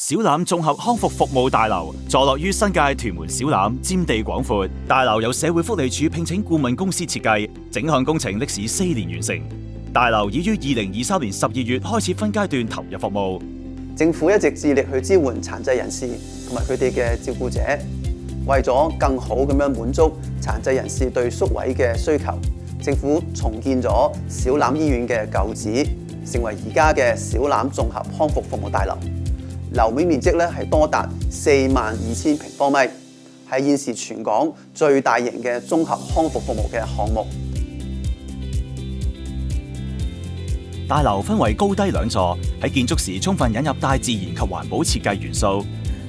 小欖綜合康復服務大樓坐落於新界屯門小欖，佔地廣闊。大樓由社會福利署聘請顧問公司設計，整項工程歷時4年完成。大樓已於2023年12月開始分階段投入服務。政府一直致力去支援殘疾人士同埋佢哋嘅照顧者，為咗更好咁樣滿足殘疾人士對宿位嘅需求，政府重建咗小欖醫院嘅舊址，成為而家嘅小欖綜合康復服務大樓。樓面面積咧係多達42000平方米，係現時全港最大型嘅綜合康復服務嘅項目。大樓分為高低兩座，喺建築時充分引入大自然及環保設計元素。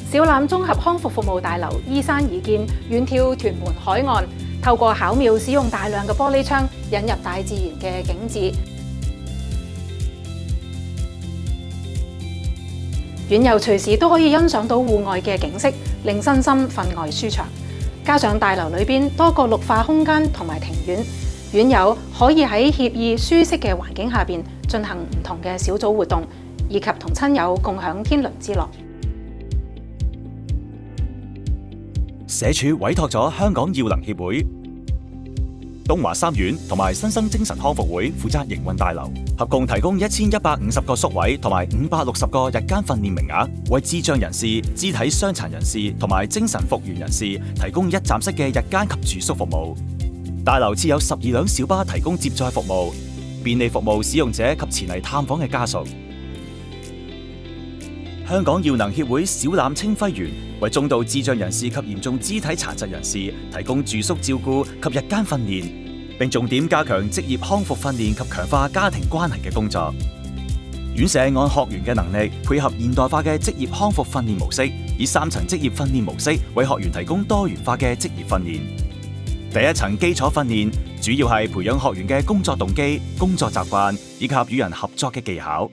小欖綜合康復服務大樓依山而建，遠眺屯門海岸，透過巧妙使用大量嘅玻璃窗，引入大自然嘅景緻。院友隨時都可以欣賞到戶外嘅景色，令身心分外舒暢。加上大樓裏邊多個綠化空間同埋庭院，院友可以喺愜意舒適嘅環境下邊進行唔同嘅小組活動，以及同親友共享天倫之樂。社署委託咗香港耀能協會、東華三院同埋新生精神康復會負責營運大樓，合共提供1150個宿位同埋560個日間訓練名額，為智障人士、肢體傷殘人士同埋精神復原人士提供一站式嘅日間及住宿服務。大樓設有12輛小巴提供接載服務，便利服務使用者及前嚟探訪嘅家屬。香港耀能協會小欖清輝園為中度智障人士及嚴重肢體殘疾人士提供住宿照顧及日間訓練，並重點加強職業康復訓練及強化家庭關係嘅工作。院舍按學員嘅能力配合現代化嘅職業康復訓練模式，以3層職業訓練模式為學員提供多元化嘅職業訓練。第一層基礎訓練主要係培養學員嘅工作動機、工作習慣以及與人合作嘅技巧。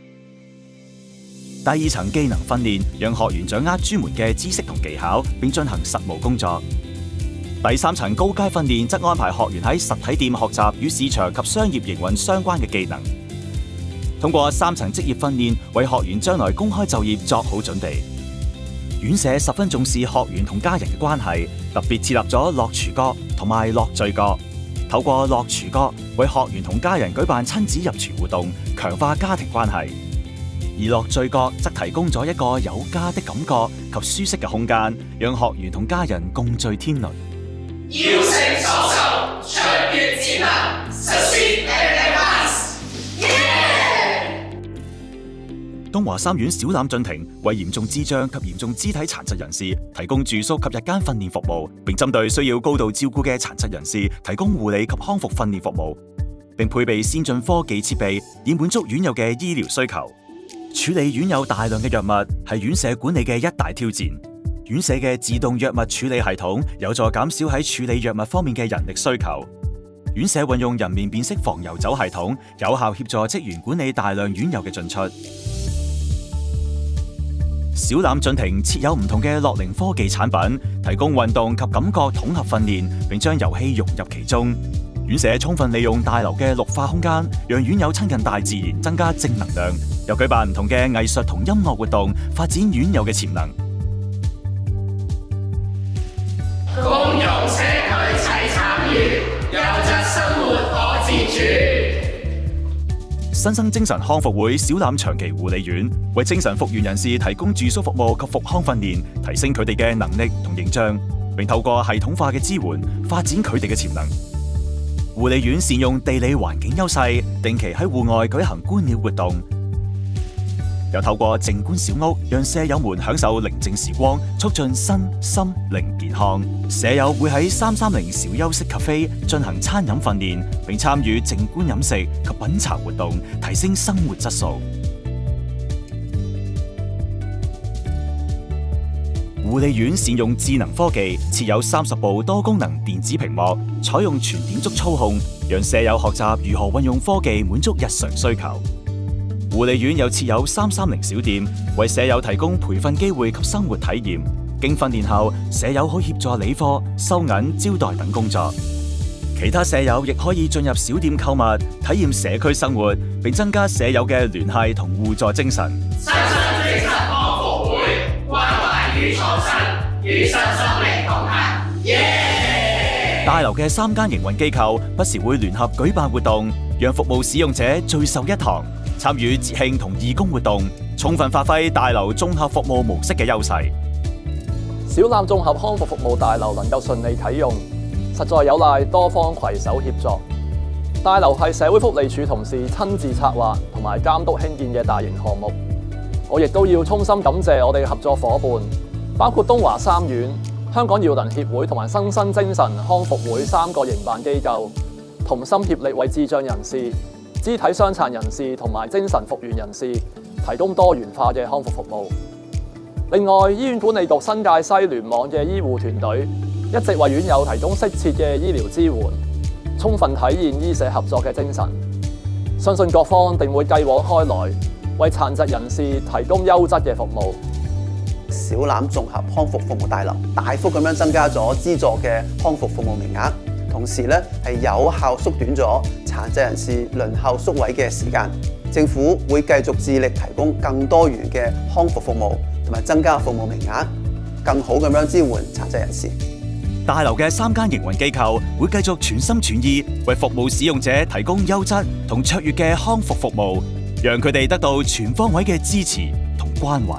第二層技能訓練讓學員掌握專門嘅知識同技巧，並進行實務工作。第3層高階訓練則安排學員喺實體店學習與市場及商業營運相關嘅技能。通過3層職業訓練，為學員將來公開就業作好準備。院舍十分重視學員同家人嘅關係，特別設立咗樂廚閣同埋樂聚閣。透過樂廚閣為學員同家人舉辦親子入廚活動，強化家庭關係。而樂聚閣則提供咗一個有家的感覺及舒適嘅空間，讓學員同家人共聚天倫。邀請所求，卓越展能，實踐 advance。東華三院小欖進庭為嚴重智障及嚴重肢體殘疾人士提供住宿及日間訓練服務，並針對需要高度照顧嘅殘疾人士提供護理及康復訓練服務，並配備先進科技設備，以滿足院友嘅醫療需求。處理院友大量嘅藥物係院舍管理嘅一大挑戰。院舍嘅自動藥物處理系統有助減少喺處理藥物方面嘅人力需求。院舍運用人面辨識防游走系統，有效協助職員管理大量院友嘅進出。小欖進庭設有唔同嘅樂齡科技產品，提供運動及感覺統合訓練，並將遊戲融入其中。院舍充分利用大樓嘅綠化空間，讓院友親近大自然，增加正能量。又舉辦唔同嘅藝術同音樂活動，發展院友嘅潛能。共融社區齊參與，優質生活可自主。新生精神康復會小欖長期護理院為精神復原人士提供住宿服務及復康訓練，提升佢哋嘅能力同形象，並透過系統化嘅支援發展佢哋嘅潛能。護理院善用地理環境優勢，定期喺戶外舉行觀鳥活動，又透過靜觀小屋，讓舍友們享受寧靜時光，促進身心靈健康。舍友會喺330小休息咖啡進行餐飲訓練，並參與靜觀飲食及品茶活動，提升生活質素。護理院善用智能科技，設有30部多功能電子屏幕，採用全點觸操控，讓舍友學習如何運用科技滿足日常需求。護理院又設有330小店，為舍友提供培訓機會及生活體驗。經訓練後，舍友可協助理貨、收銀、招待等工作。其他舍友亦可以進入小店購物，體驗社區生活，並增加舍友嘅聯繫同互助精神。新生精神康復會。與身心靈同行。大樓嘅3間營運機構不時會聯合舉辦活動，讓服務使用者聚首一堂，參與節慶同義工活動，充分發揮大樓綜合服務模式嘅優勢。小欖綜合康復服務大樓能夠順利啟用，實在有賴多方攜手協作。大樓係社會福利署同事親自策劃同埋監督興建嘅大型項目。我亦都要衷心感謝我哋嘅合作伙伴，包括東華三院、香港耀能協會同埋新生精神康復會3個營辦機構，同心協力為智障人士、肢體傷殘人士同埋精神復原人士提供多元化嘅康復服務。另外，醫院管理局新界西聯網嘅醫護團隊一直為院友提供適切嘅醫療支援，充分體現醫社合作嘅精神。相信各方定會繼往開來，為殘疾人士提供優質嘅服務。小欖綜合康復服務大樓大幅咁樣增加咗資助嘅康復服務名額，同時咧係有效縮短咗殘疾人士輪候宿位嘅時間。政府會繼續致力提供更多元嘅康復服務，同埋增加服務名額，更好咁樣支援殘疾人士。大樓嘅3間營運機構會繼續全心全意為服務使用者提供優質同卓越嘅康復服務，讓佢哋得到全方位嘅支持同關懷。